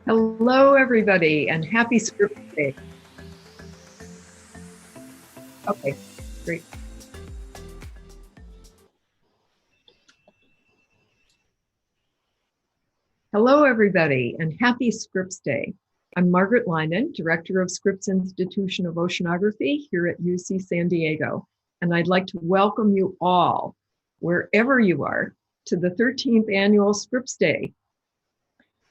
Hello, everybody, and happy Scripps Day. Okay, great. Hello, everybody, and happy Scripps Day. I'm Margaret Lynan, Director of Scripps Institution of Oceanography here at UC San Diego, and I'd like to welcome you all, wherever you are, to the 13th Annual Scripps Day.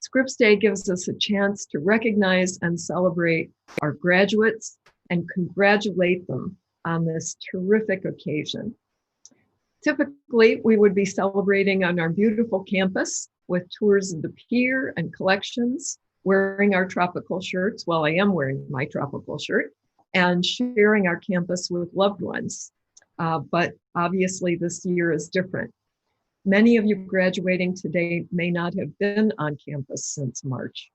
Scripps Day gives us a chance to recognize and celebrate our graduates and congratulate them on this terrific occasion. Typically, we would be celebrating on our beautiful campus with tours of the pier and collections, wearing our tropical shirts. Well, I am wearing my tropical shirt, and sharing our campus with loved ones. But obviously, this year is different. Many of you graduating today may not have been on campus since March.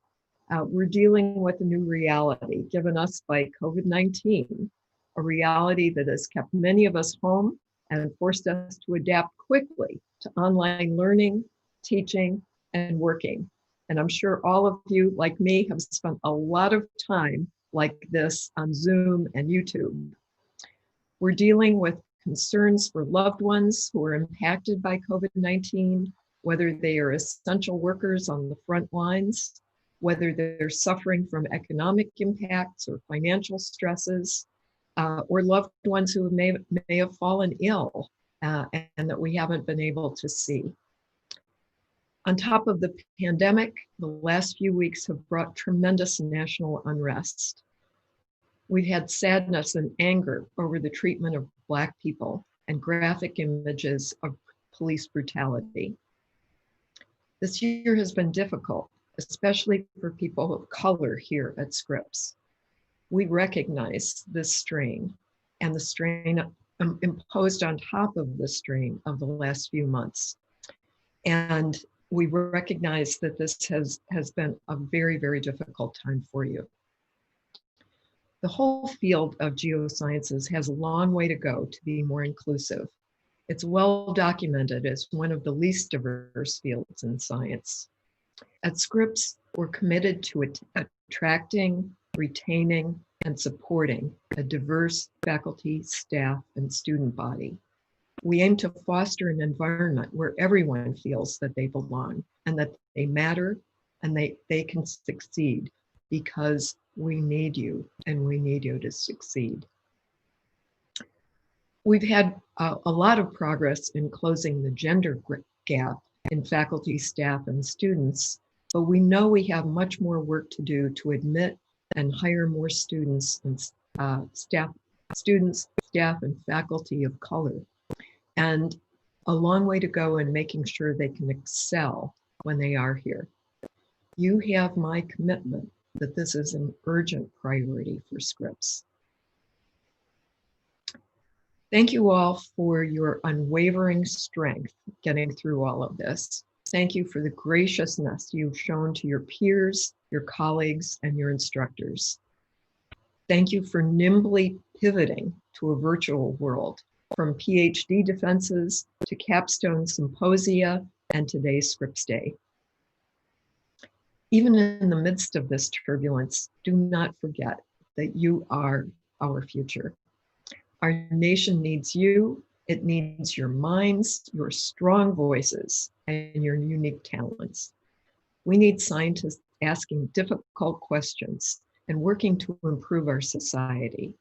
We're dealing with a new reality given us by COVID-19, a reality that has kept many of us home and forced us to adapt quickly to online learning, teaching, and working. And I'm sure all of you, like me, have spent a lot of time like this on Zoom and YouTube. We're dealing with concerns for loved ones who are impacted by COVID-19, whether they are essential workers on the front lines, whether they're suffering from economic impacts or financial stresses, or loved ones who may have fallen ill and that we haven't been able to see. On top of the pandemic, the last few weeks have brought tremendous national unrest. We've had sadness and anger over the treatment of Black people and graphic images of police brutality. This year has been difficult, especially for people of color here at Scripps. We recognize this strain and the strain imposed on top of the strain of the last few months. And we recognize that this has been a very, very difficult time for you. The whole field of geosciences has a long way to go to be more inclusive. It's well documented as one of the least diverse fields in science. At Scripps, we're committed to attracting, retaining, and supporting a diverse faculty, staff, and student body. We aim to foster an environment where everyone feels that they belong and that they matter and they can succeed, because we need you and we need you to succeed. We've had a lot of progress in closing the gender gap in faculty, staff, and students, but we know we have much more work to do to admit and hire more students and staff, and faculty of color, and a long way to go in making sure they can excel when they are here. You have my commitment that this is an urgent priority for Scripps. Thank you all for your unwavering strength getting through all of this. Thank you for the graciousness you've shown to your peers, your colleagues, and your instructors. Thank you for nimbly pivoting to a virtual world, from PhD defenses to capstone symposia and today's Scripps Day. Even in the midst of this turbulence, do not forget that you are our future. Our nation needs you. It needs your minds, your strong voices, and your unique talents. We need scientists asking difficult questions and working to improve our society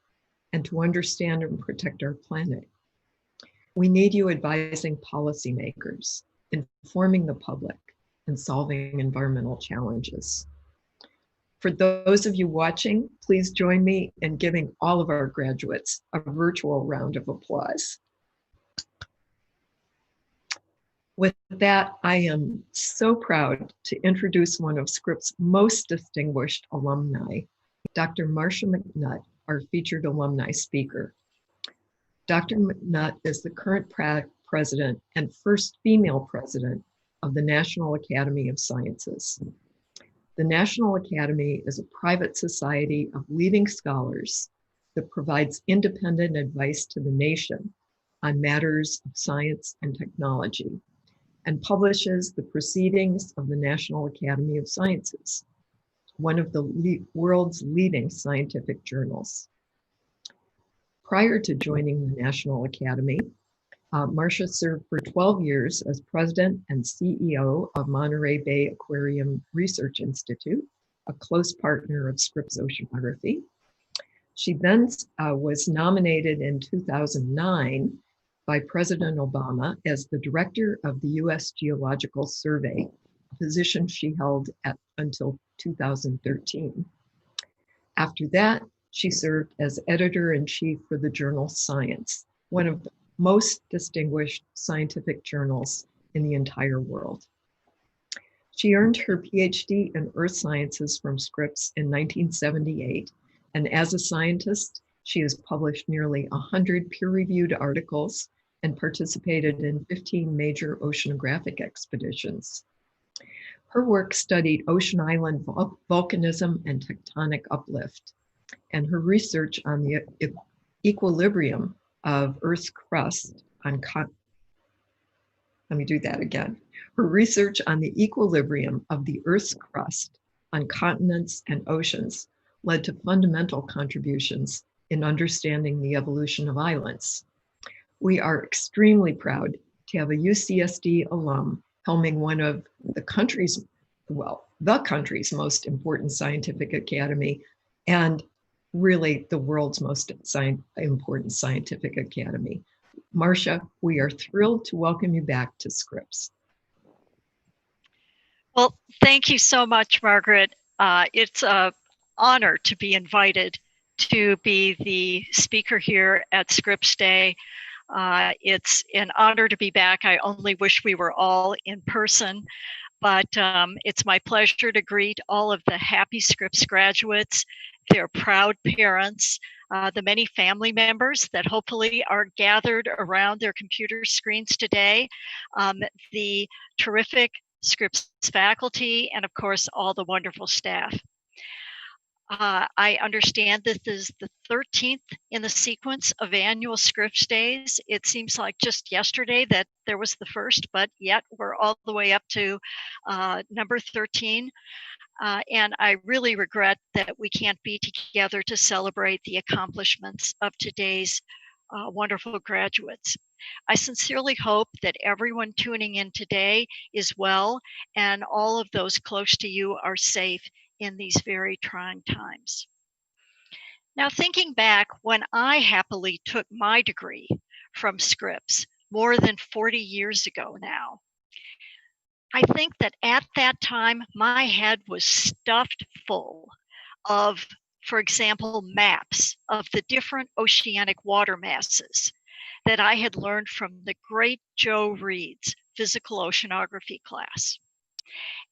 and to understand and protect our planet. We need you advising policymakers, informing the public, and solving environmental challenges. For those of you watching, please join me in giving all of our graduates a virtual round of applause. With that, I am so proud to introduce one of Scripps' most distinguished alumni, Dr. Marcia McNutt, our featured alumni speaker. Dr. McNutt is the current president and first female president of the National Academy of Sciences. The National Academy is a private society of leading scholars that provides independent advice to the nation on matters of science and technology, and publishes the Proceedings of the National Academy of Sciences. one of the world's leading scientific journals. Prior to joining the National Academy, Marcia served for 12 years as president and CEO of Monterey Bay Aquarium Research Institute, a close partner of Scripps Oceanography. She then was nominated in 2009 by President Obama as the director of the U.S. Geological Survey, a position she held until 2013. After that, she served as editor-in-chief for the journal Science, one of the most distinguished scientific journals in the entire world. She earned her PhD in Earth Sciences from Scripps in 1978, and as a scientist, she has published nearly 100 peer-reviewed articles and participated in 15 major oceanographic expeditions. Her work studied ocean island volcanism and tectonic uplift, and her research on the equilibrium of Earth's crust on Her research on the equilibrium of the Earth's crust on continents and oceans led to fundamental contributions in understanding the evolution of islands. We are extremely proud to have a UCSD alum helming one of the country's most important scientific academy, and really the world's most important scientific academy. Marcia, we are thrilled to welcome you back to Scripps. Well, thank you so much, Margaret. It's an honor to be invited to be the speaker here at Scripps Day. It's an honor to be back. I only wish we were all in person, but it's my pleasure to greet all of the happy Scripps graduates, their proud parents, the many family members that hopefully are gathered around their computer screens today, the terrific Scripps faculty, and of course, all the wonderful staff. I understand this is the 13th in the sequence of annual Scripps Days. It seems like just yesterday that there was the first, but yet we're all the way up to number 13. And I really regret that we can't be together to celebrate the accomplishments of today's wonderful graduates. I sincerely hope that everyone tuning in today is well and all of those close to you are safe in these very trying times. Now, thinking back when I happily took my degree from Scripps more than 40 years ago now, I think that at that time, my head was stuffed full of, for example, maps of the different oceanic water masses that I had learned from the great Joe Reed's physical oceanography class.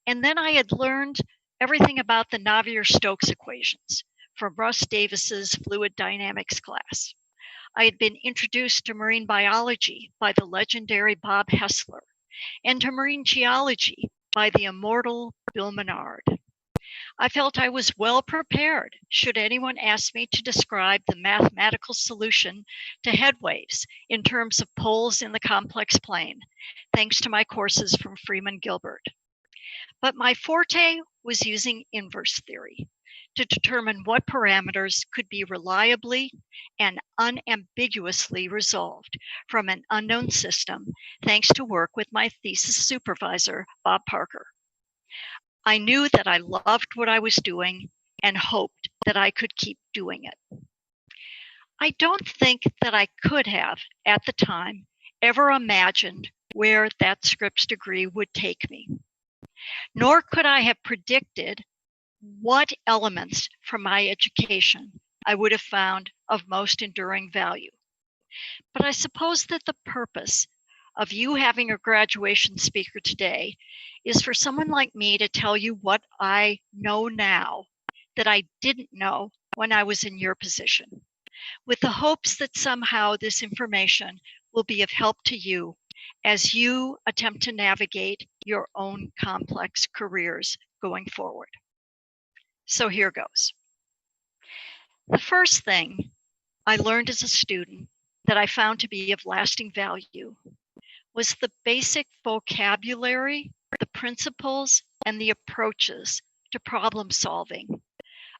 And then I had learned everything about the Navier-Stokes equations from Russ Davis's fluid dynamics class. I had been introduced to marine biology by the legendary Bob Hessler, and to marine geology by the immortal Bill Menard. I felt I was well prepared should anyone ask me to describe the mathematical solution to head waves in terms of poles in the complex plane, thanks to my courses from Freeman Gilbert. But my forte was using inverse theory to determine what parameters could be reliably and unambiguously resolved from an unknown system, thanks to work with my thesis supervisor, Bob Parker. I knew that I loved what I was doing and hoped that I could keep doing it. I don't think that I could have, at the time, ever imagined where that Scripps degree would take me. Nor could I have predicted what elements from my education I would have found of most enduring value. But I suppose that the purpose of you having a graduation speaker today is for someone like me to tell you what I know now that I didn't know when I was in your position, with the hopes that somehow this information will be of help to you as you attempt to navigate your own complex careers going forward. So here goes. The first thing I learned as a student that I found to be of lasting value was the basic vocabulary, the principles, and the approaches to to problem solving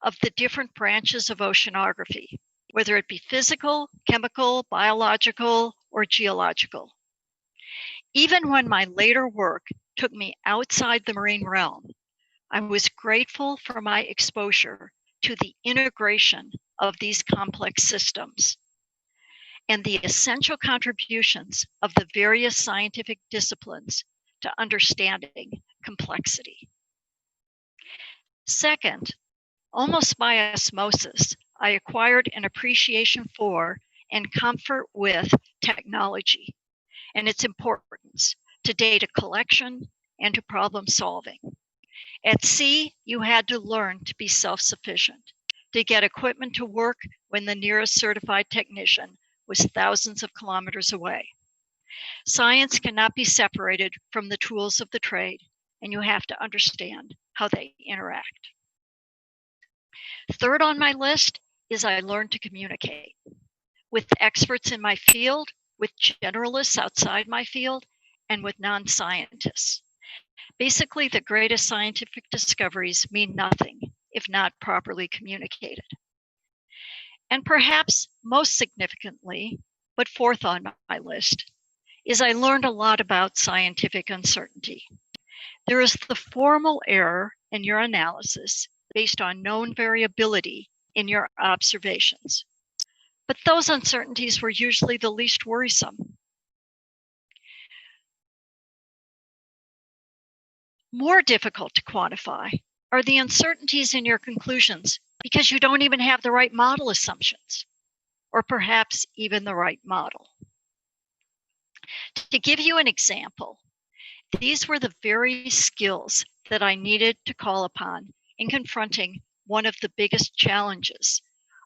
of the different branches of oceanography, whether it be physical, chemical, biological, or geological. Even when my later work took me outside the marine realm, I was grateful for my exposure to the integration of these complex systems and the essential contributions of the various scientific disciplines to understanding complexity. Second, almost by osmosis, I acquired an appreciation for and comfort with technology and its importance to data collection and to problem solving. At sea, you had to learn to be self-sufficient, to get equipment to work when the nearest certified technician was thousands of kilometers away. Science cannot be separated from the tools of the trade, and you have to understand how they interact. Third on my list is I learned to communicate with experts in my field, with generalists outside my field, and with non-scientists. Basically, the greatest scientific discoveries mean nothing if not properly communicated. And perhaps most significantly, but fourth on my list, is I learned a lot about scientific uncertainty. There is the formal error in your analysis based on known variability in your observations. But those uncertainties were usually the least worrisome. More difficult to quantify are the uncertainties in your conclusions because you don't even have the right model assumptions, or perhaps even the right model. To give you an example, these were the very skills that I needed to call upon in confronting one of the biggest challenges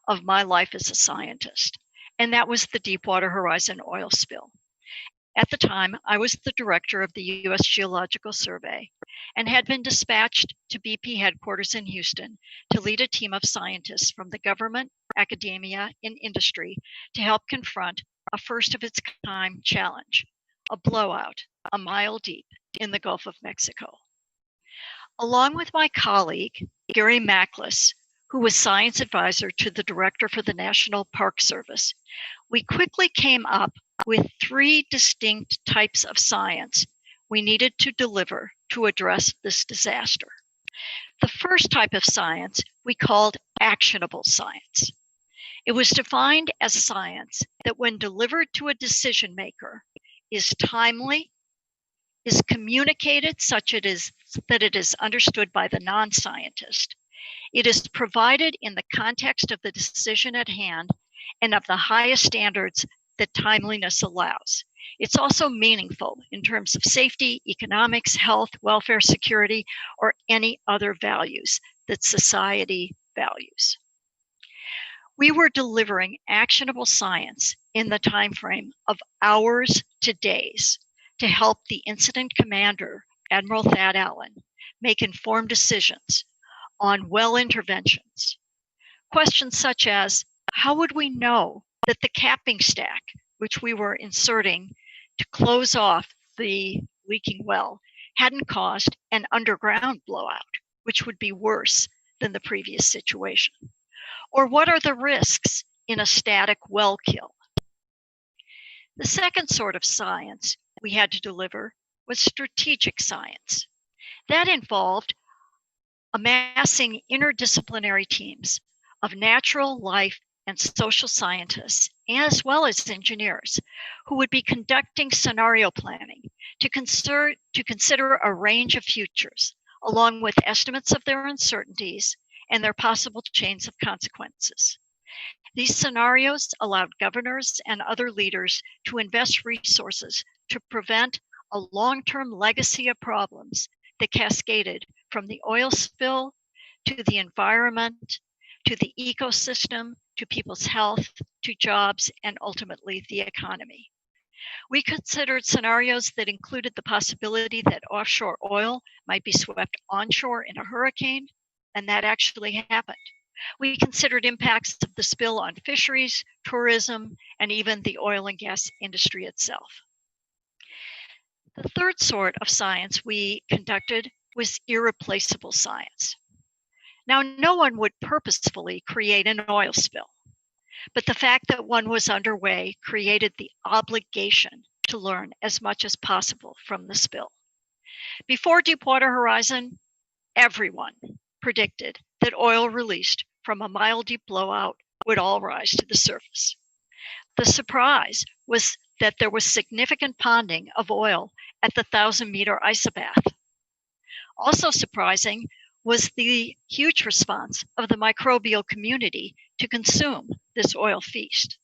of my life as a scientist, and that was the Deepwater Horizon oil spill. At the time, I was the director of the U.S. Geological Survey and had been dispatched to BP headquarters in Houston to lead a team of scientists from the government, academia, and industry to help confront a first-of-its-kind challenge, a blowout a mile deep in the Gulf of Mexico. Along with my colleague, Gary Mackless, who was science advisor to the director for the National Park Service, we quickly came up with three distinct types of science we needed to deliver to address this disaster. The first type of science we called actionable science. It was defined as science that, when delivered to a decision maker, is timely, is communicated such that it is understood by the non-scientist. It is provided in the context of the decision at hand and of the highest standards that timeliness allows. It's also meaningful in terms of safety, economics, health, welfare, security, or any other values that society values. We were delivering actionable science in the time frame of hours to days to help the incident commander, Admiral Thad Allen, make informed decisions on well interventions. Questions such as, how would we know that the capping stack, which we were inserting to close off the leaking well, hadn't caused an underground blowout, which would be worse than the previous situation? Or what are the risks in a static well kill? The second sort of science we had to deliver was strategic science. That involved amassing interdisciplinary teams of natural, life, and social scientists, as well as engineers, who would be conducting scenario planning to consider a range of futures, along with estimates of their uncertainties and their possible chains of consequences. These scenarios allowed governors and other leaders to invest resources to prevent a long-term legacy of problems that cascaded from the oil spill to the environment, to the ecosystem, to people's health, to jobs, and ultimately the economy. We considered scenarios that included the possibility that offshore oil might be swept onshore in a hurricane, and that actually happened. We considered impacts of the spill on fisheries, tourism, and even the oil and gas industry itself. The third sort of science we conducted was irreplaceable science. Now, no one would purposefully create an oil spill, but the fact that one was underway created the obligation to learn as much as possible from the spill. Before Deepwater Horizon, everyone predicted that oil released from a mile deep blowout would all rise to the surface. The surprise was that there was significant ponding of oil at the 1,000-meter isobath. Also surprising was the huge response of the microbial community to consume this oil feast.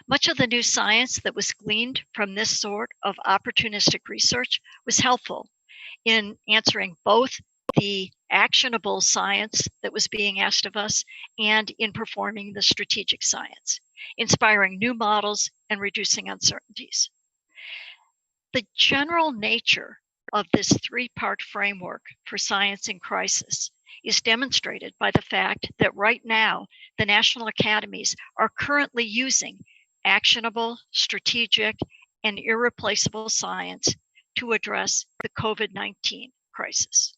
Much of the new science that was gleaned from this sort of opportunistic research was helpful in answering both the actionable science that was being asked of us and in performing the strategic science, inspiring new models and reducing uncertainties. The general nature of this three-part framework for science in crisis is demonstrated by the fact that right now the national academies are currently using actionable, strategic, and irreplaceable science to address the COVID-19 crisis.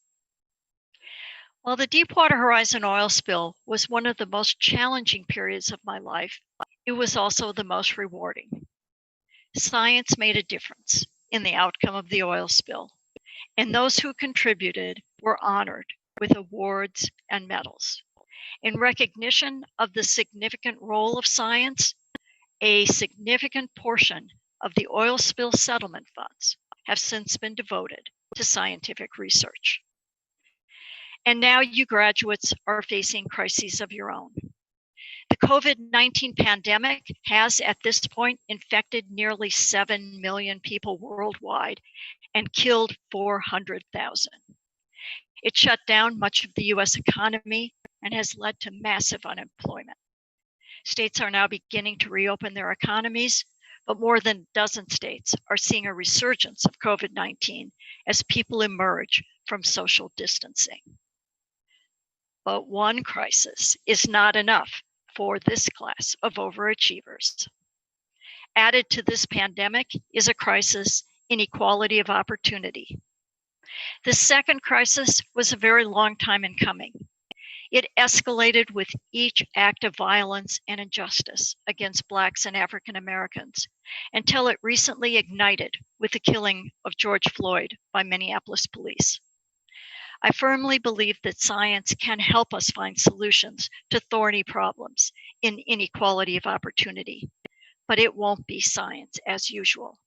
While the Deepwater Horizon oil spill was one of the most challenging periods of my life, it was also the most rewarding. Science made a difference in the outcome of the oil spill, and those who contributed were honored with awards and medals. In recognition of the significant role of science, a significant portion of the oil spill settlement funds have since been devoted to scientific research. And now you graduates are facing crises of your own. The COVID-19 pandemic has at this point infected nearly 7 million people worldwide and killed 400,000. It shut down much of the US economy and has led to massive unemployment. States are now beginning to reopen their economies, but more than a dozen states are seeing a resurgence of COVID-19 as people emerge from social distancing. But one crisis is not enough for this class of overachievers. Added to this pandemic is a crisis in equality of opportunity. The second crisis was a very long time in coming. It escalated with each act of violence and injustice against Blacks and African Americans until it recently ignited with the killing of George Floyd by Minneapolis police. I firmly believe that science can help us find solutions to thorny problems in inequality of opportunity, but it won't be science as usual.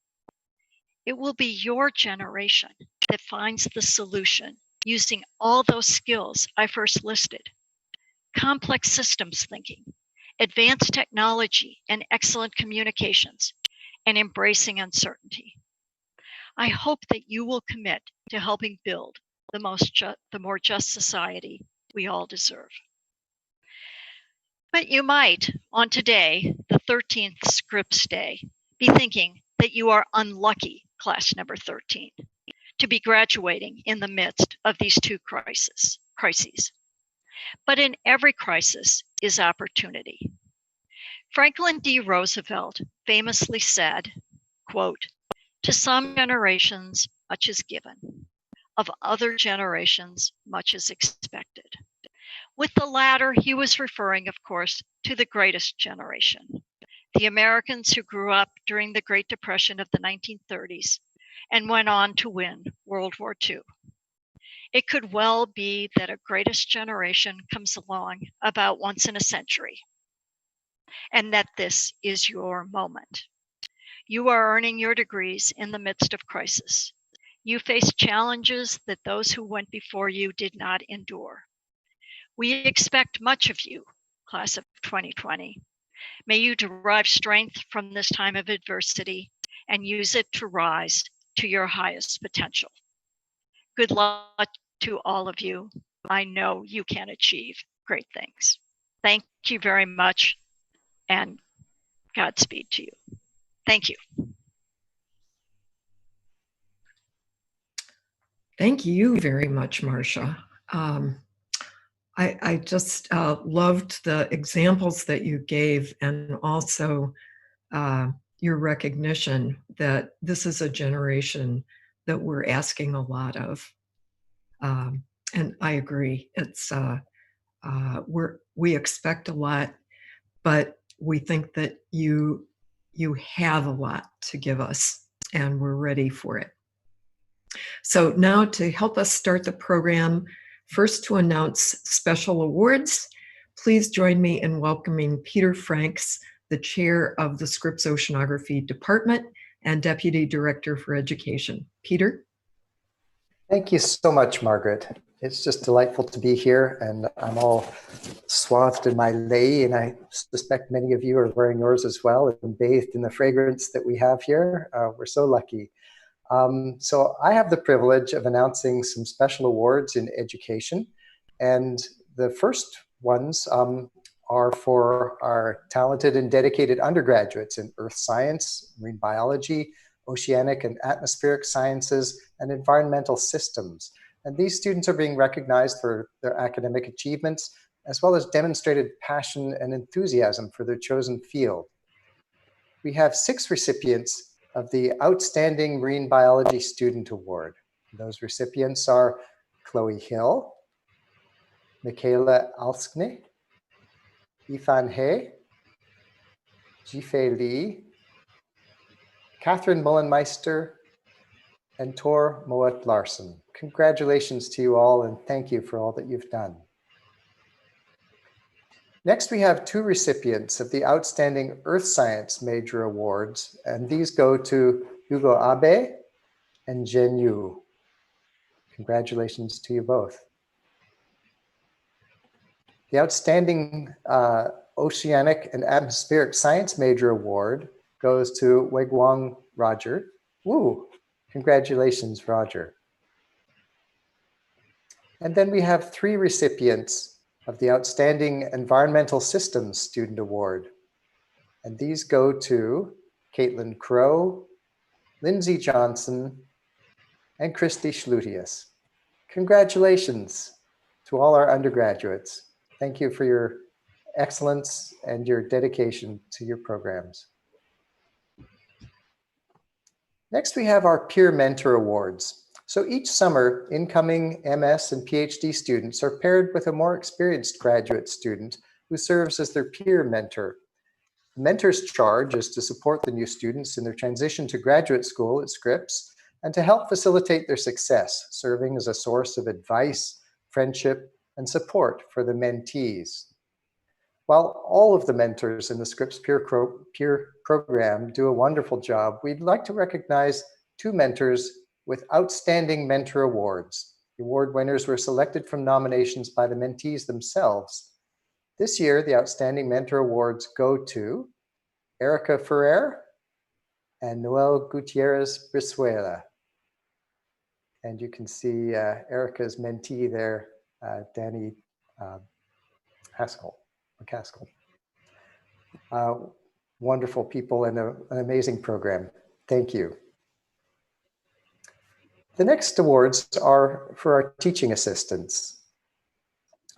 It will be your generation that finds the solution using all those skills I first listed: complex systems thinking, advanced technology, and excellent communications, and embracing uncertainty. I hope that you will commit to helping build the more just society we all deserve. But you might, on today, the 13th Scripps Day, be thinking that you are unlucky, class number 13, to be graduating in the midst of these two crises. But in every crisis is opportunity. Franklin D. Roosevelt famously said, quote, "To some generations, much is given. Of other generations, much is expected." With the latter, he was referring, of course, to the greatest generation, the Americans who grew up during the Great Depression of the 1930s and went on to win World War II. It could well be that a greatest generation comes along about once in a century, and that this is your moment. You are earning your degrees in the midst of crisis. You face challenges that those who went before you did not endure. We expect much of you, class of 2020. May you derive strength from this time of adversity and use it to rise to your highest potential. Good luck to all of you. I know you can achieve great things. Thank you very much, and Godspeed to you. Thank you. Thank you very much, Marcia. I just loved the examples that you gave, and also your recognition that this is a generation that we're asking a lot of. And I agree. It's we expect a lot, but we think that you have a lot to give us, and we're ready for it. So now, to help us start the program, first to announce special awards, please join me in welcoming Peter Franks, the chair of the Scripps Oceanography Department and Deputy Director for Education. Peter? Thank you so much, Margaret. It's just delightful to be here, and I'm all swathed in my lei, and I suspect many of you are wearing yours as well and bathed in the fragrance that we have here. We're so lucky. So I have the privilege of announcing some special awards in education, and the first ones are for our talented and dedicated undergraduates in earth science, marine biology, oceanic and atmospheric sciences, and environmental systems. And these students are being recognized for their academic achievements, as well as demonstrated passion and enthusiasm for their chosen field. We have 6 recipients of the Outstanding Marine Biology Student Award. Those recipients are Chloe Hill, Michaela Alskne, Ifan He, Jifei Lee, Catherine Mullenmeister, and Tor Moet Larson. Congratulations to you all, and thank you for all that you've done. Next, we have 2 recipients of the Outstanding Earth Science Major Awards, and these go to Hugo Abe and Jen Yu. Congratulations to you both. The Outstanding Oceanic and Atmospheric Science Major Award goes to Weiguang Roger. Woo! Congratulations, Roger. And then we have 3 recipients of the Outstanding Environmental Systems Student Award. And these go to Caitlin Crow, Lindsay Johnson, and Christy Schlutius. Congratulations to all our undergraduates. Thank you for your excellence and your dedication to your programs. Next, we have our Peer Mentor Awards. So each summer, incoming MS and PhD students are paired with a more experienced graduate student who serves as their peer mentor. The mentor's charge is to support the new students in their transition to graduate school at Scripps and to help facilitate their success, serving as a source of advice, friendship, and support for the mentees. While all of the mentors in the Scripps Peer Program do a wonderful job, we'd like to recognize 2 mentors with Outstanding Mentor Awards. The award winners were selected from nominations by the mentees themselves. This year, the Outstanding Mentor Awards go to Erica Ferrer and Noel Gutierrez Brizuela. And you can see Erica's mentee there, Danny McCaskill. Wonderful people and an amazing program. Thank you. The next awards are for our teaching assistants.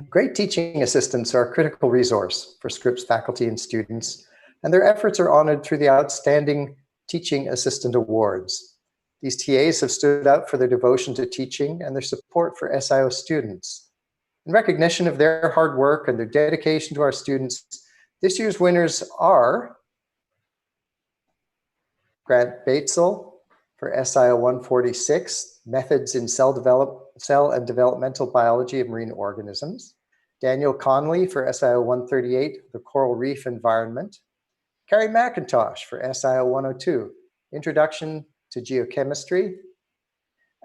Great teaching assistants are a critical resource for Scripps faculty and students, and their efforts are honored through the Outstanding Teaching Assistant Awards. These TAs have stood out for their devotion to teaching and their support for SIO students. In recognition of their hard work and their dedication to our students, this year's winners are Grant Batesel for SIO 146, Methods in Cell and Developmental Biology of Marine Organisms, Daniel Conley for SIO 138, The Coral Reef Environment, Carrie McIntosh for SIO 102, Introduction to Geochemistry,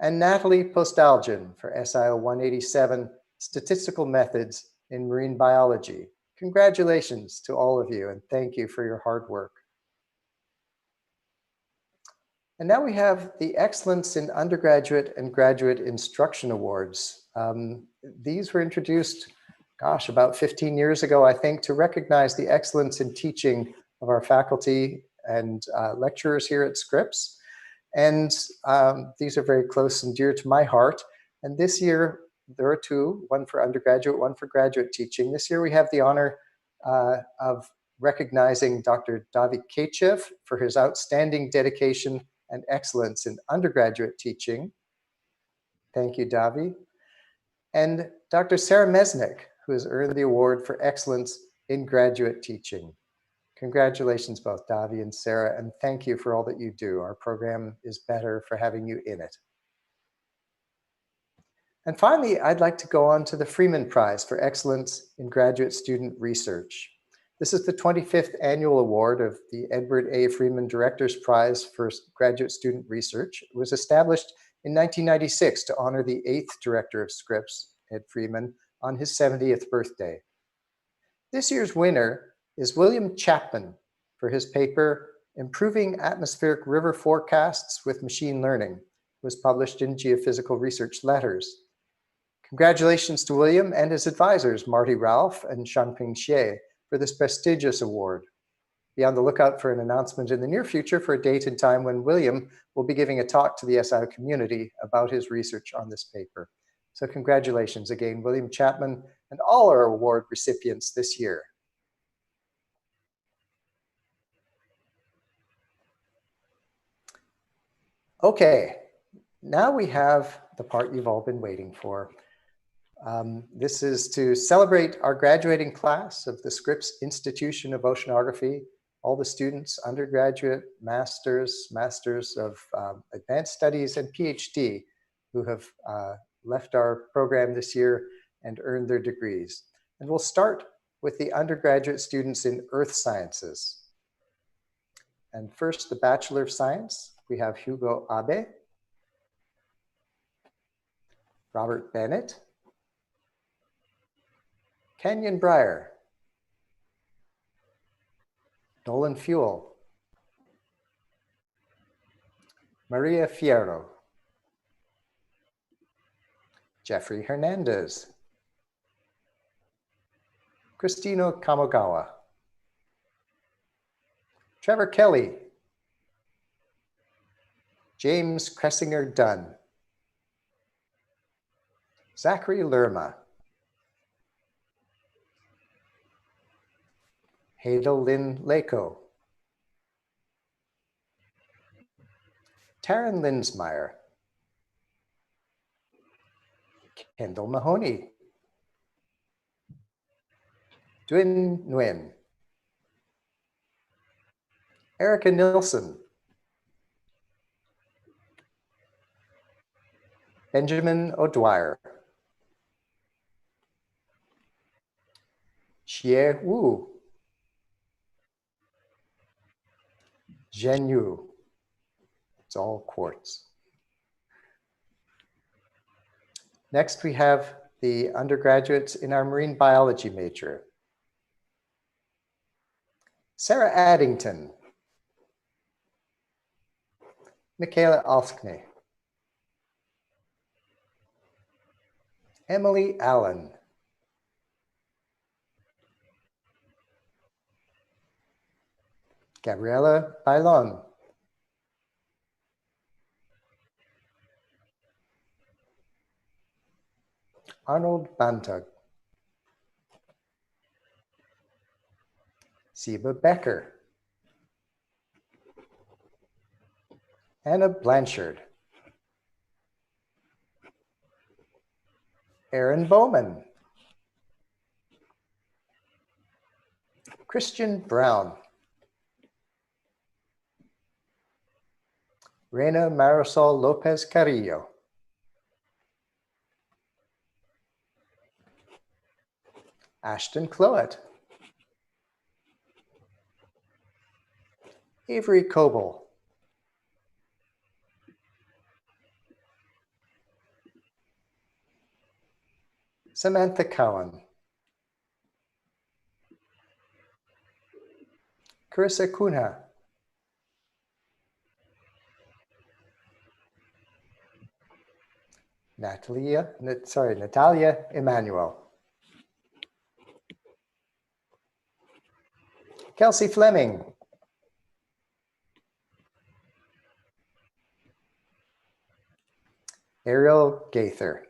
and Natalie Postalgian for SIO 187, Statistical Methods in Marine Biology. Congratulations to all of you, and thank you for your hard work. And now we have the Excellence in Undergraduate and Graduate Instruction Awards. These were introduced, gosh, about 15 years ago, I think, to recognize the excellence in teaching of our faculty and lecturers here at Scripps. And these are very close and dear to my heart. And this year, there are 2, one for undergraduate, one for graduate teaching. This year, we have the honor of recognizing Dr. David Kechev for his outstanding dedication and excellence in undergraduate teaching. Thank you, Davi. And Dr. Sarah Mesnick, who has earned the award for excellence in graduate teaching. Congratulations, both Davi and Sarah, and thank you for all that you do. Our program is better for having you in it. And finally, I'd like to go on to the Freeman Prize for Excellence in Graduate Student Research. This is the 25th annual award of the Edward A. Freeman Director's Prize for Graduate Student Research. It was established in 1996 to honor the 8th director of Scripps, Ed Freeman, on his 70th birthday. This year's winner is William Chapman for his paper, Improving Atmospheric River Forecasts with Machine Learning. It was published in Geophysical Research Letters. Congratulations to William and his advisors, Marty Ralph and Shangping Xie, for this prestigious award. Be on the lookout for an announcement in the near future for a date and time when William will be giving a talk to the SI community about his research on this paper. So congratulations again, William Chapman, and all our award recipients this year. Okay, now we have the part you've all been waiting for. This is to celebrate our graduating class of the Scripps Institution of Oceanography, all the students, undergraduate, masters of advanced studies, and PhD who have left our program this year and earned their degrees. And we'll start with the undergraduate students in Earth Sciences. And first, the Bachelor of Science, we have Hugo Abe, Robert Bennett, Kenyon Breyer, Nolan Fuel, Maria Fierro, Jeffrey Hernandez, Christino Kamogawa, Trevor Kelly, James Cressinger Dunn, Zachary Lerma, Hadel Lynn Lako, Taryn Linsmeyer, Kendall Mahoney, Duin Nguyen, Erica Nilsson, Benjamin O'Dwyer, Xie Wu, Zhen Yu. It's all quartz. Next, we have the undergraduates in our marine biology major. Sarah Addington, Michaela Alskne, Emily Allen, Gabriela Bailon, Arnold Bantug, Siba Becker, Anna Blanchard, Aaron Bowman, Christian Brown, Reina Marisol Lopez Carrillo, Ashton Cloet, Avery Coble, Samantha Cowan, Carissa Cunha, Natalia Emmanuel, Kelsey Fleming, Ariel Gaither,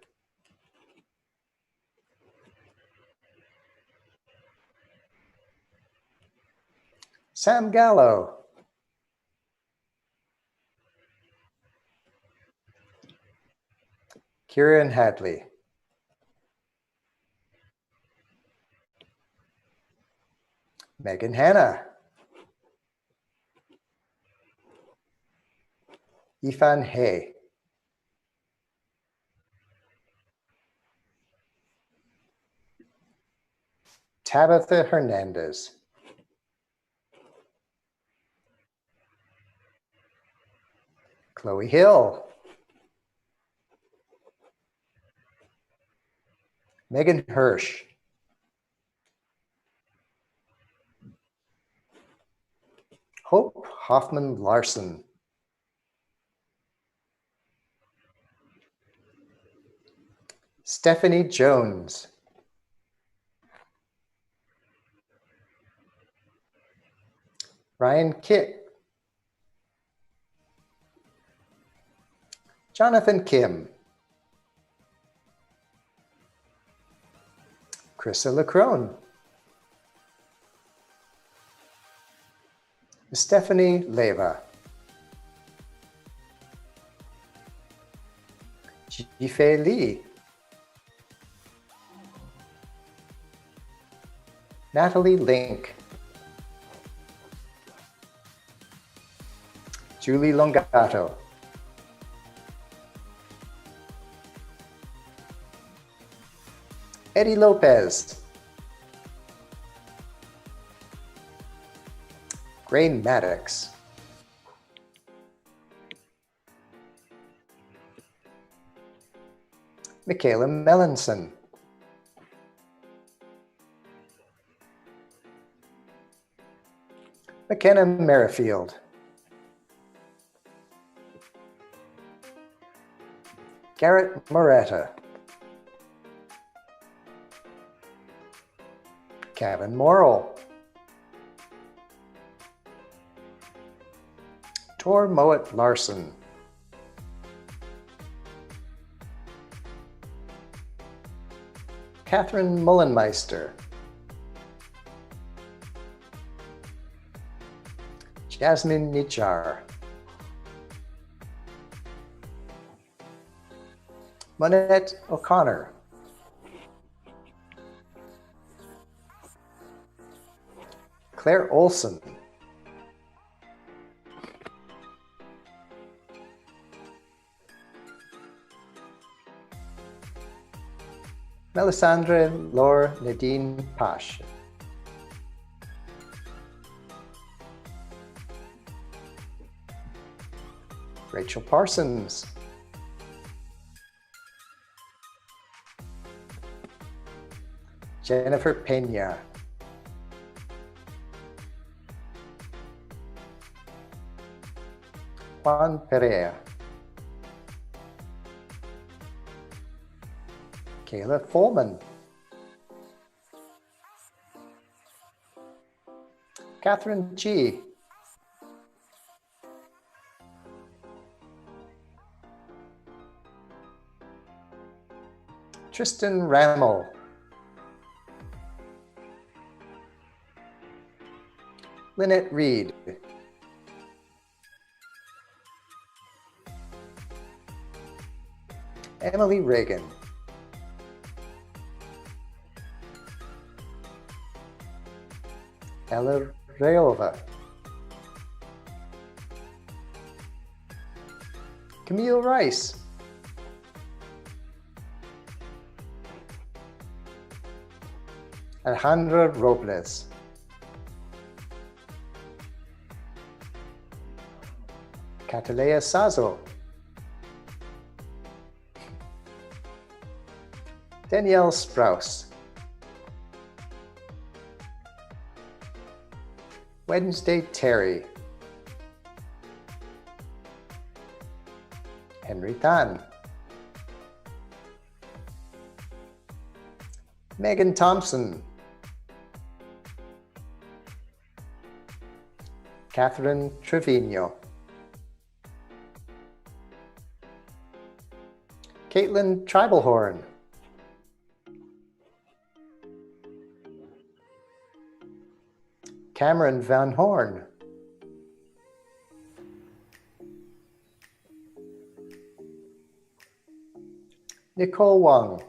Sam Gallo, Kieran Hadley, Megan Hanna. Ifan Hay. Tabitha Hernandez. Chloe Hill. Megan Hirsch. Hope Hoffman Larson. Stephanie Jones. Ryan Kitt. Jonathan Kim. Chrissa Lacrone. Stephanie Leva. Jifei Lee. Natalie Link. Julie Longato. Eddie Lopez. Grain Maddox. Michaela Mellinson. McKenna Merrifield. Garrett Moretta. Kevin Morrill. Tor Moet Larson. Catherine Mullenmeister. Jasmine Nichar. Monette O'Connor. Claire Olson. Melisandre Laure Nadine Pash. Rachel Parsons. Jennifer Pena. Juan Perea. Kayla Foreman. Catherine G. Tristan Rammel. Lynette Reed. Emily Reagan. Ella Reova. Camille Rice. Alejandra Robles. Catalea Sazo. Danielle Sprouse. Wednesday Terry. Henry Tan. Megan Thompson. Catherine Trevino. Caitlin Tribalhorn. Cameron Van Horn. Nicole Wang.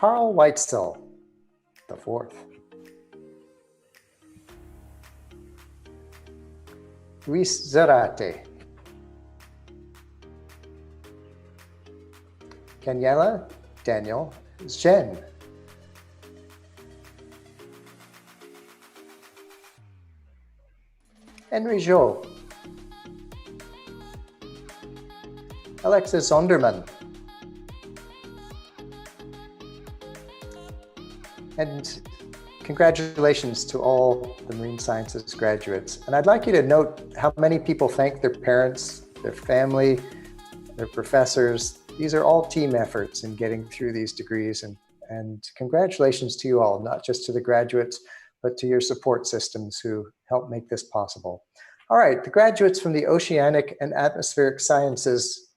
Carl Weitzel, the fourth. Luis Zarate. Daniela Daniel Zhen. Henry Jo. Alexis Zonderman. And congratulations to all the marine sciences graduates. And I'd like you to note how many people thank their parents, their family, their professors. These are all team efforts in getting through these degrees. And congratulations to you all, not just to the graduates, but to your support systems who help make this possible. All right, the graduates from the Oceanic and Atmospheric Sciences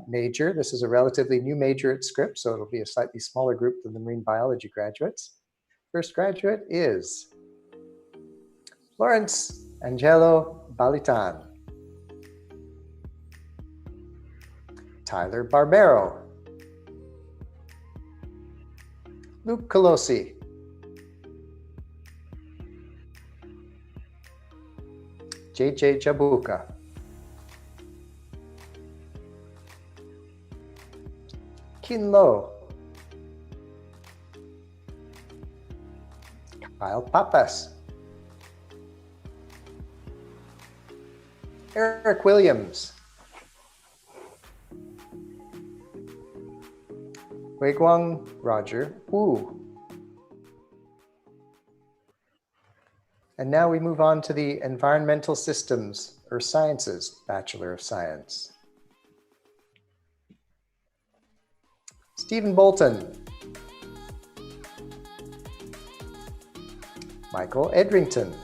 major. This is a relatively new major at Scripps, so it'll be a slightly smaller group than the marine biology graduates. First graduate is Lawrence Angelo Balitan. Tyler Barbero. Luke Colosi. JJ Jabuka. Kin Lo. Kyle Papas. Eric Williams. Weiguang Roger Wu. And now we move on to the Environmental Systems or Sciences Bachelor of Science. Stephen Bolton. Michael Edrington.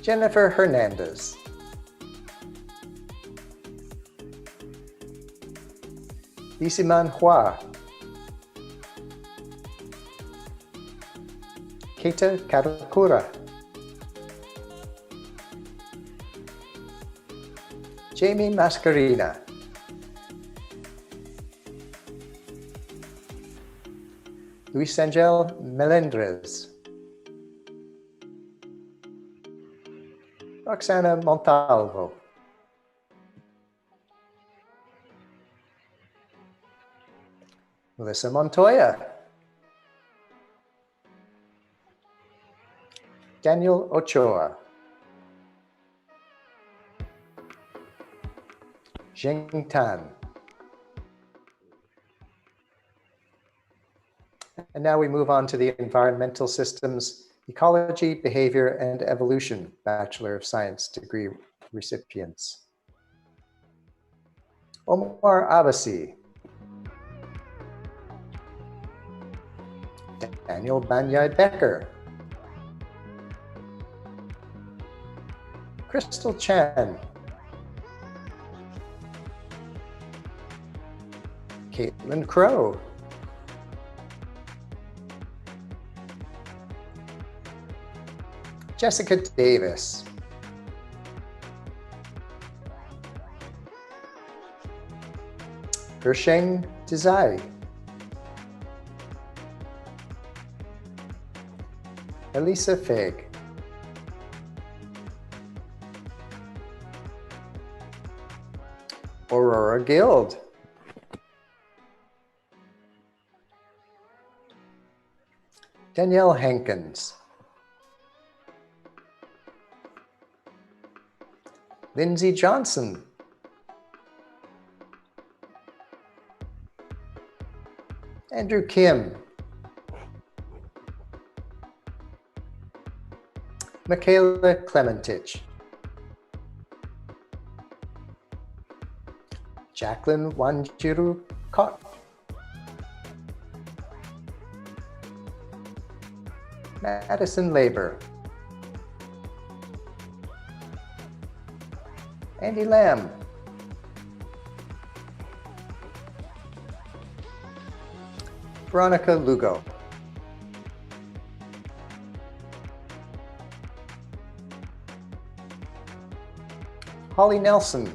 Jennifer Hernandez. Isiman Hua. Keita Karakura. Jamie Mascarina. Luis Angel Melendrez. Roxana Montalvo. Melissa Montoya. Daniel Ochoa. Zheng Tan. And now we move on to the Environmental Systems, Ecology, Behavior, and Evolution Bachelor of Science degree recipients. Omar Abbasi. Daniel Banyai Becker. Crystal Chan. Caitlin Crow. Jessica Davis. Gersheng Desai. Elisa Fig. Aurora Guild. Danielle Hankins. Lindsay Johnson. Andrew Kim. Michaela Clementich. Jacqueline Wanjiru Kot. Madison Labor. Andy Lamb. Veronica Lugo. Holly Nelson.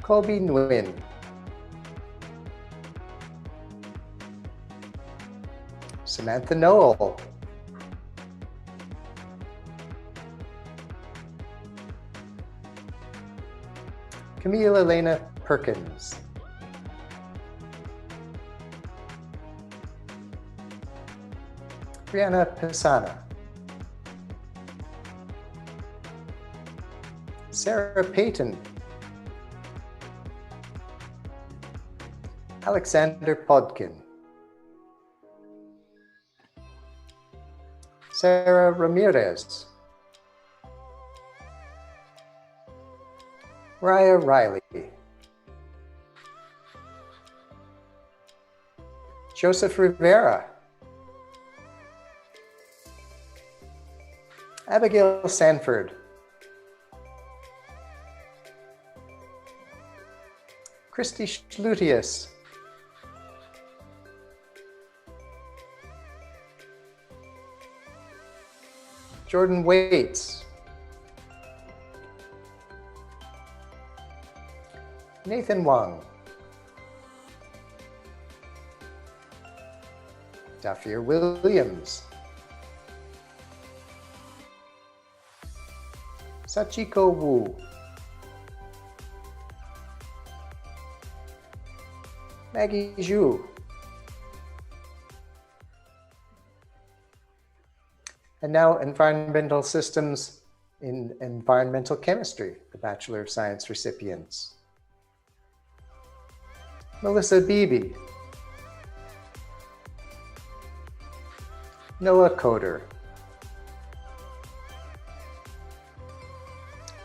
Kobe Nguyen. Samantha Noel. Camille Elena Perkins. Brianna Pisana. Sarah Payton. Alexander Podkin. Sarah Ramirez. Raya Riley. Joseph Rivera. Abigail Sanford. Christy Schlutius. Jordan Waits. Nathan Wang. Dafir Williams. Sachiko Wu. Maggie Zhu. And now environmental systems in environmental chemistry, the Bachelor of Science recipients. Melissa Beebe. Noah Coder.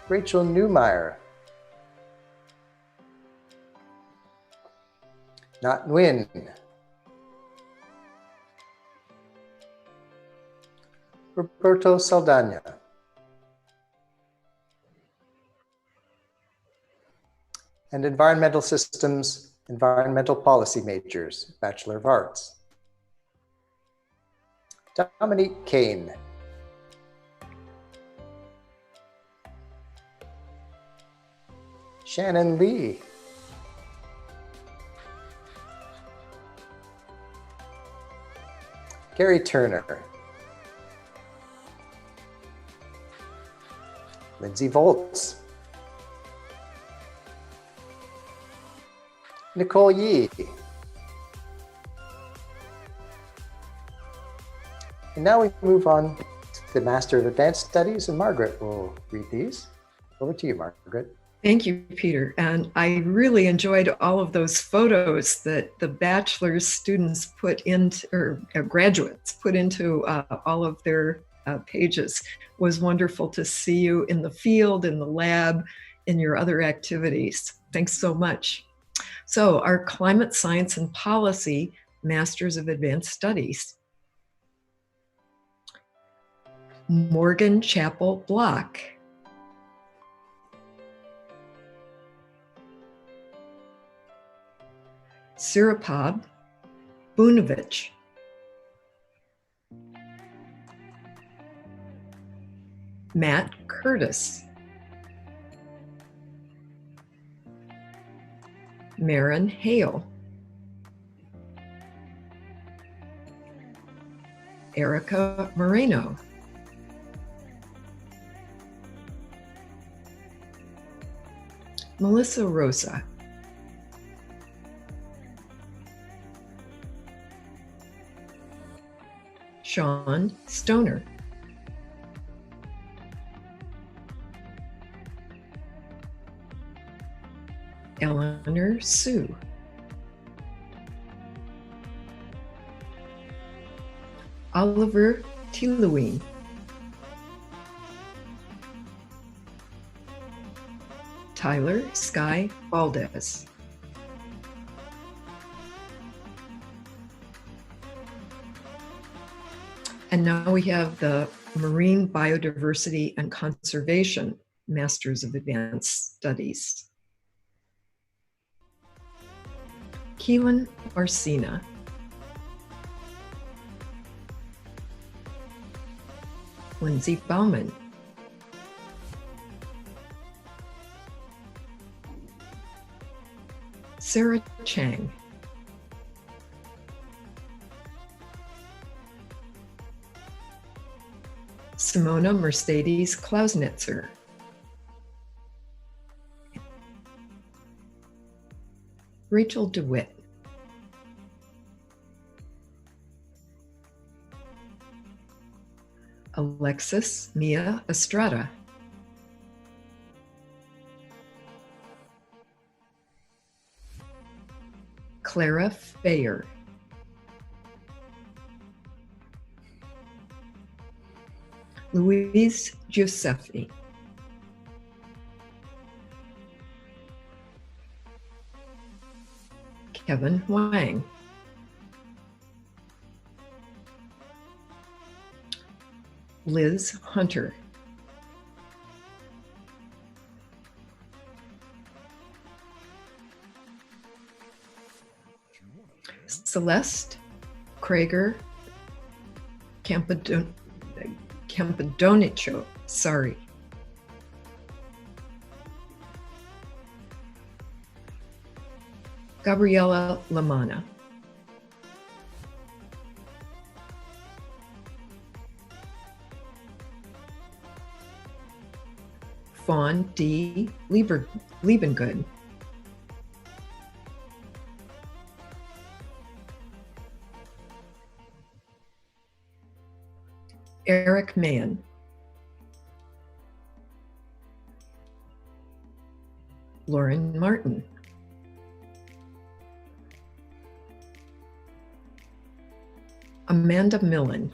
Rachel Newmeyer. Nat Nguyen. Roberto Saldana. And environmental systems, environmental policy majors, Bachelor of Arts. Dominique Kane. Shannon Lee. Gary Turner. Lindsay Volz. Nicole Yee. And now we move on to the Master of Advanced Studies, and Margaret will read these. Over to you, Margaret. Thank you, Peter. And I really enjoyed all of those photos that the bachelor's students put into, or graduates put into all of their pages. It was wonderful to see you in the field, in the lab, in your other activities. Thanks so much. So our Climate Science and Policy Masters of Advanced Studies. Morgan Chapel Block. Sirapab Bunovich. Matt Curtis. Marin Hale. Erica Moreno. Melissa Rosa. Sean Stoner. Eleanor Sue. Oliver Tiluine. Tyler Sky Valdez. And now we have the Marine Biodiversity and Conservation Masters of Advanced Studies. Keelan Orsina. Lindsay Bauman. Sarah Chang. Simona Mercedes Klausnitzer. Rachel DeWitt. Alexis Mia Estrada. Clara Fayer. Louise Giuseppe. Kevin Wang. Liz Hunter. Celeste Krager Campadonicho, sorry. Gabriela Lamana. Fawn D. Liebengood. Eric Mann. Lauren Martin. Amanda Millen.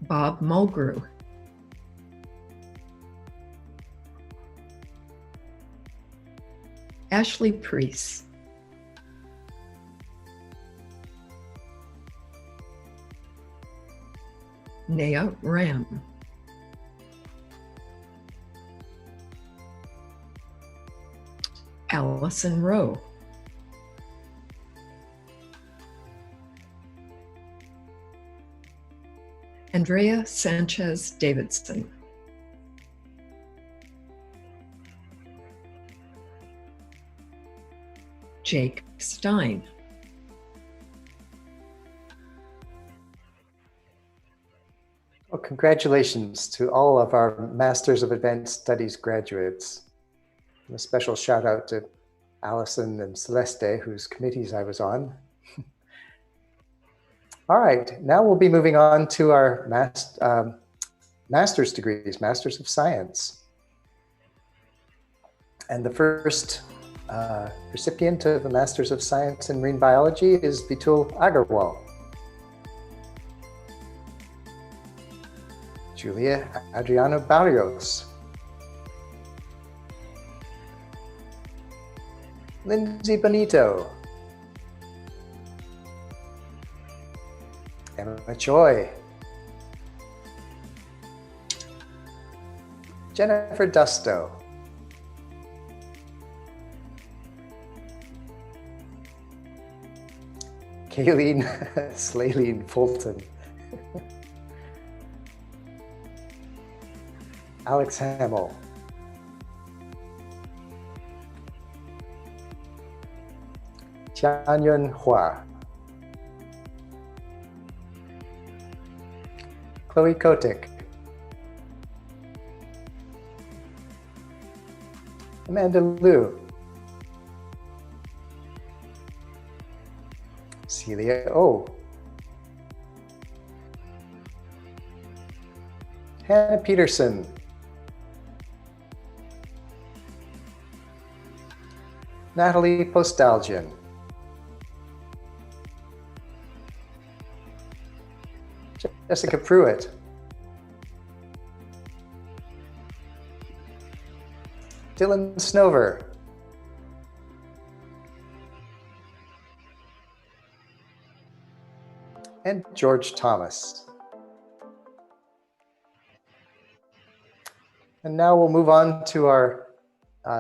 Bob Mulgrew. Ashley Priest. Naya Ram. Allison Rowe. Andrea Sanchez Davidson. Jake Stein. Well, congratulations to all of our Masters of Advanced Studies graduates. And a special shout out to Allison and Celeste, whose committees I was on. All right, now we'll be moving on to our master's degrees, Masters of Science. And the first recipient of the Masters of Science in Marine Biology is Bitul Agarwal. Julia Adriano Barrios. Lindsay Bonito. Emma Choi. Jennifer Dusto. Kayleen Slaleen Fulton. Alex Hamill. Tianyun Hua. Chloe Kotick. Amanda Liu. Celia O. Hannah Peterson. Natalie Postalgian. Jessica Pruitt. Dylan Snover. And George Thomas. And now we'll move on to our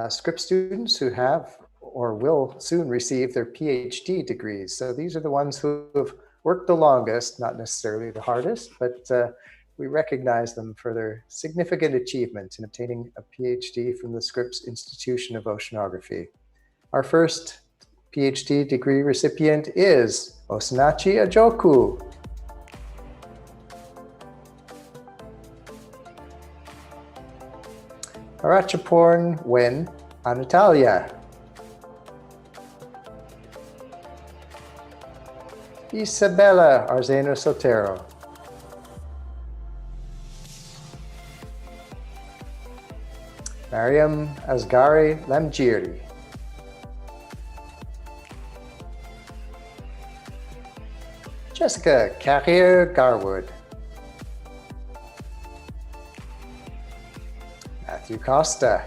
Scripps students who have or will soon receive their PhD degrees. So these are the ones who have worked the longest, not necessarily the hardest, but we recognize them for their significant achievement in obtaining a PhD from the Scripps Institution of Oceanography. Our first PhD degree recipient is Osinachi Ajoku. Arachaporn Wen Anatalia. Isabella Arzeno Sotero. Mariam Asghari Lamjiri. Jessica Carrier Garwood. Matthew Costa.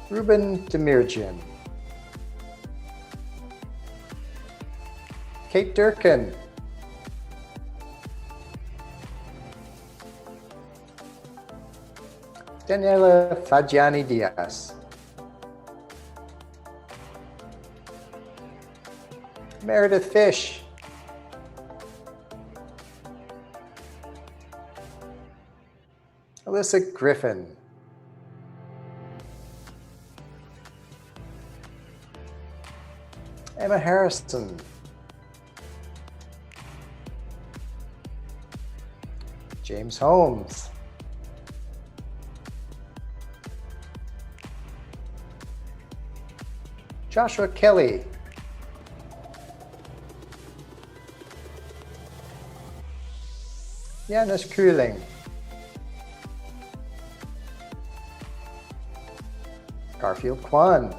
Ruben Demirjian. Kate Durkin. Daniela Fagiani Diaz. Meredith Fish. Alyssa Griffin. Emma Harrison. James Holmes. Joshua Kelly. Janis Kuhling. Garfield Kwan.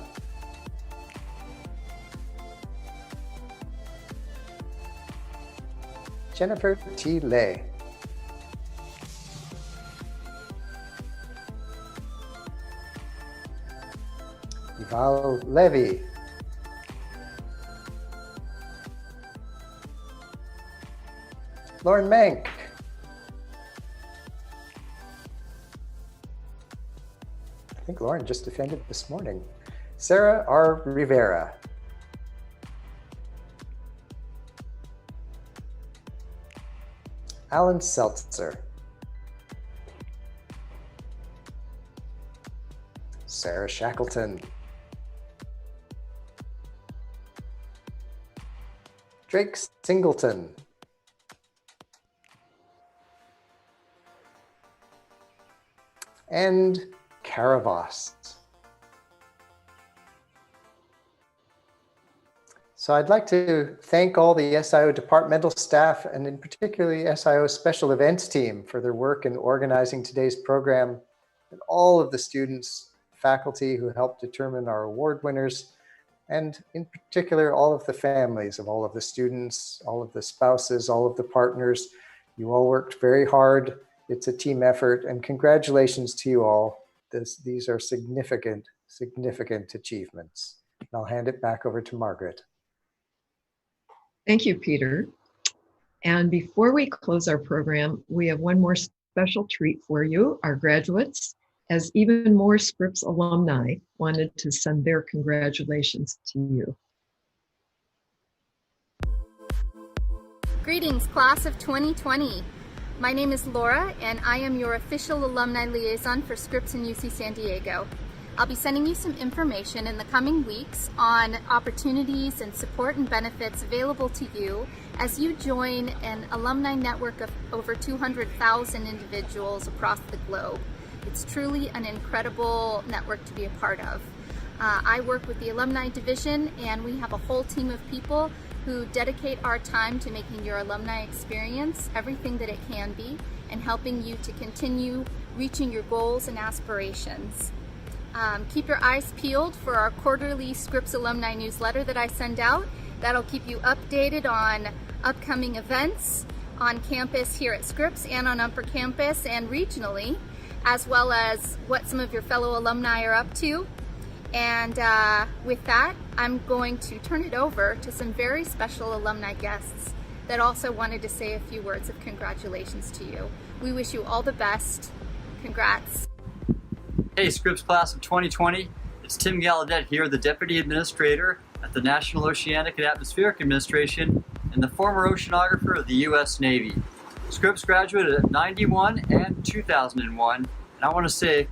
Jennifer T. Lay. Val Levy. Lauren Mank. I think Lauren just defended this morning. Sarah R. Rivera. Alan Seltzer. Sarah Shackleton. Drake Singleton. And Caravas. So I'd like to thank all the SIO departmental staff and in particular the SIO special events team for their work in organizing today's program, and all of the students, faculty who helped determine our award winners, and in particular all of the families of all of the students, all of the spouses, all of the partners. You all worked very hard. It's a team effort, and congratulations to you all. These are significant achievements. And I'll hand it back over to Margaret. Thank you, Peter. And before we close our program, we have one more special treat for you, our graduates, as even more Scripps alumni wanted to send their congratulations to you. Greetings, class of 2020. My name is Laura, and I am your official alumni liaison for Scripps and UC San Diego. I'll be sending you some information in the coming weeks on opportunities and support and benefits available to you as you join an alumni network of over 200,000 individuals across the globe. It's truly an incredible network to be a part of. I work with the alumni division, and we have a whole team of people who dedicate our time to making your alumni experience everything that it can be and helping you to continue reaching your goals and aspirations. Keep your eyes peeled for our quarterly Scripps alumni newsletter that I send out. That'll keep you updated on upcoming events on campus here at Scripps and on Upper Campus and regionally, as well as what some of your fellow alumni are up to. And with that, I'm going to turn it over to some very special alumni guests that also wanted to say a few words of congratulations to you. We wish you all the best. Congrats. Hey, Scripps class of 2020. It's Tim Gallaudet here, the Deputy Administrator at the National Oceanic and Atmospheric Administration, and and the former oceanographer of the U.S. Navy. Scripps graduated at 91 and 2001, and I want to say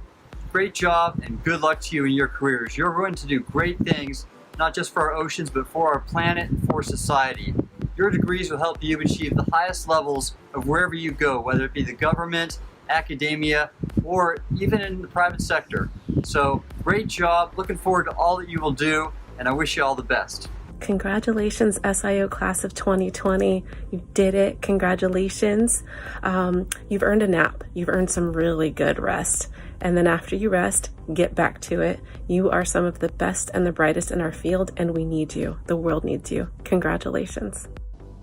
great job and good luck to you in your careers. You're going to do great things, not just for our oceans, but for our planet and for society. Your degrees will help you achieve the highest levels of wherever you go, whether it be the government, academia, or even in the private sector. So great job, looking forward to all that you will do, and I wish you all the best. Congratulations, SIO class of 2020. You did it. Congratulations. You've earned a nap. You've earned some really good rest. And then after you rest, get back to it. You are some of the best and the brightest in our field, and we need you. The world needs you. Congratulations.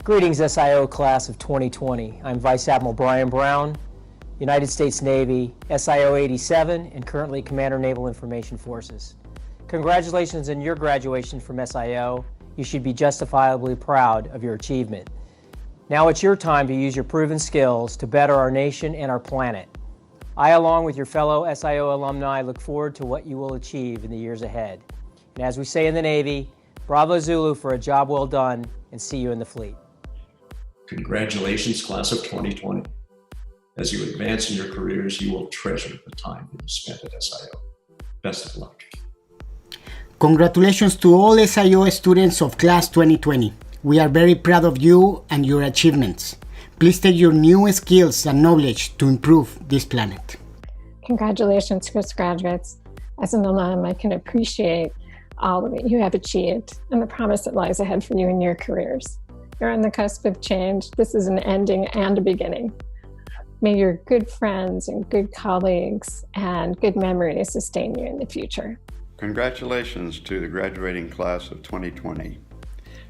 Greetings, SIO class of 2020. I'm Vice Admiral Brian Brown, United States Navy, SIO 87, and currently Commander Naval Information Forces. Congratulations on your graduation from SIO. You should be justifiably proud of your achievement. Now it's your time to use your proven skills to better our nation and our planet. I, along with your fellow SIO alumni, look forward to what you will achieve in the years ahead. And as we say in the Navy, Bravo Zulu for a job well done, and see you in the fleet. Congratulations, class of 2020. As you advance in your careers, you will treasure the time that you spent at SIO. Best of luck. Congratulations to all SIO students of class 2020. We are very proud of you and your achievements. Please take your new skills and knowledge to improve this planet. Congratulations, Scripps graduates. As an alum, I can appreciate all that you have achieved and the promise that lies ahead for you in your careers. You're on the cusp of change. This is an ending and a beginning. May your good friends and good colleagues and good memories sustain you in the future. Congratulations to the graduating class of 2020.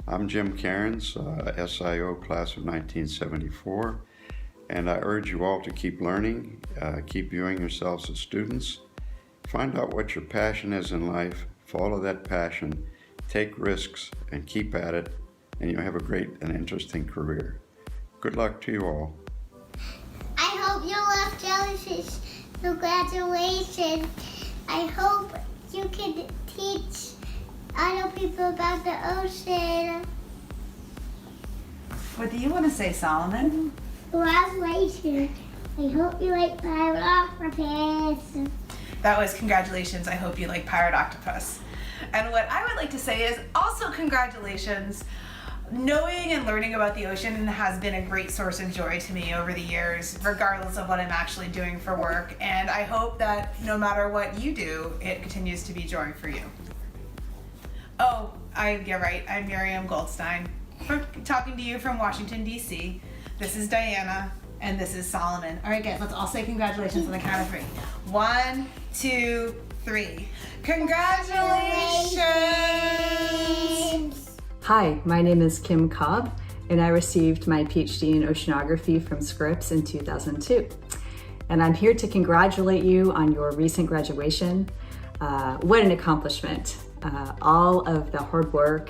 I'm Jim Cairns, SIO class of 1974, and I urge you all to keep learning, keep viewing yourselves as students, find out what your passion is in life, follow that passion, take risks, and keep at it, and you'll have a great and interesting career. Good luck to you all. I hope you love jellyfish for graduation. I hope you can teach other people about the ocean. What do you want to say, Solomon? Congratulations. I hope you like pirate octopus. That was congratulations. I hope you like pirate octopus. And what I would like to say is also congratulations. Knowing and learning about the ocean has been a great source of joy to me over the years, regardless of what I'm actually doing for work. And I hope that no matter what you do, it continues to be joy for you. Oh, you're right. I'm Miriam Goldstein, talking to you from Washington, D.C. This is Diana, and this is Solomon. All right, guys, let's all say congratulations on the count of 3. 1, 2, 3. Congratulations! Hi, my name is Kim Cobb, and I received my PhD in oceanography from Scripps in 2002. And I'm here to congratulate you on your recent graduation. What an accomplishment. All of the hard work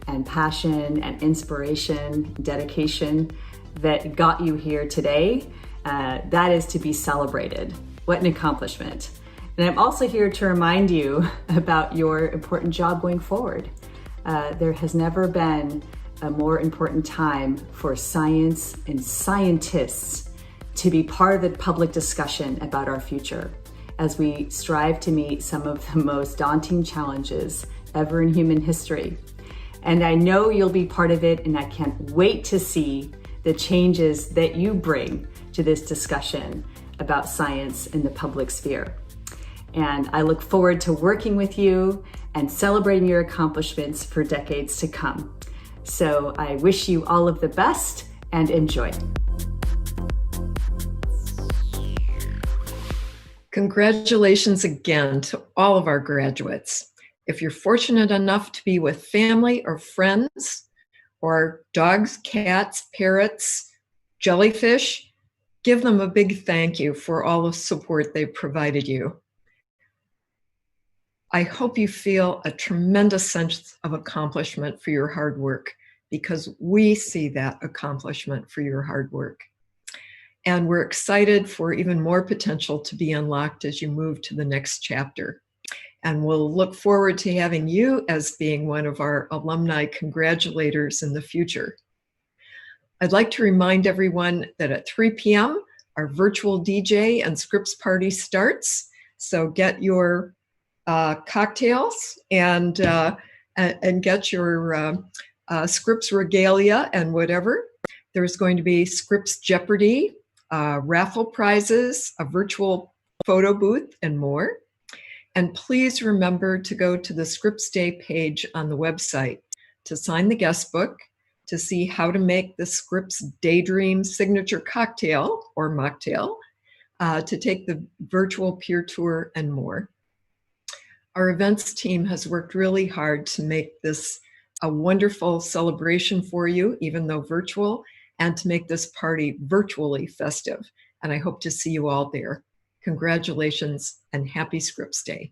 and passion and inspiration, dedication that got you here today, that is to be celebrated. What an accomplishment. And I'm also here to remind you about your important job going forward. There has never been a more important time for science and scientists to be part of the public discussion about our future as we strive to meet some of the most daunting challenges ever in human history. And I know you'll be part of it, and I can't wait to see the changes that you bring to this discussion about science in the public sphere. And I look forward to working with you and celebrating your accomplishments for decades to come. So I wish you all of the best and enjoy. Congratulations again to all of our graduates. If you're fortunate enough to be with family or friends, or dogs, cats, parrots, jellyfish, give them a big thank you for all the support they've provided you. I hope you feel a tremendous sense of accomplishment for your hard work, because we see that accomplishment for your hard work. And we're excited for even more potential to be unlocked as you move to the next chapter. And we'll look forward to having you as being one of our alumni congratulators in the future. I'd like to remind everyone that at 3 p.m., our virtual DJ and Scripps party starts. So get your cocktails and get your Scripps regalia and whatever. There's going to be Scripps Jeopardy, raffle prizes, a virtual photo booth, and more. And please remember to go to the Scripps Day page on the website to sign the guest book, to see how to make the Scripps Daydream signature cocktail or mocktail, to take the virtual peer tour, and more. Our events team has worked really hard to make this a wonderful celebration for you, even though virtual, and to make this party virtually festive. And I hope to see you all there. Congratulations and happy Scripps Day.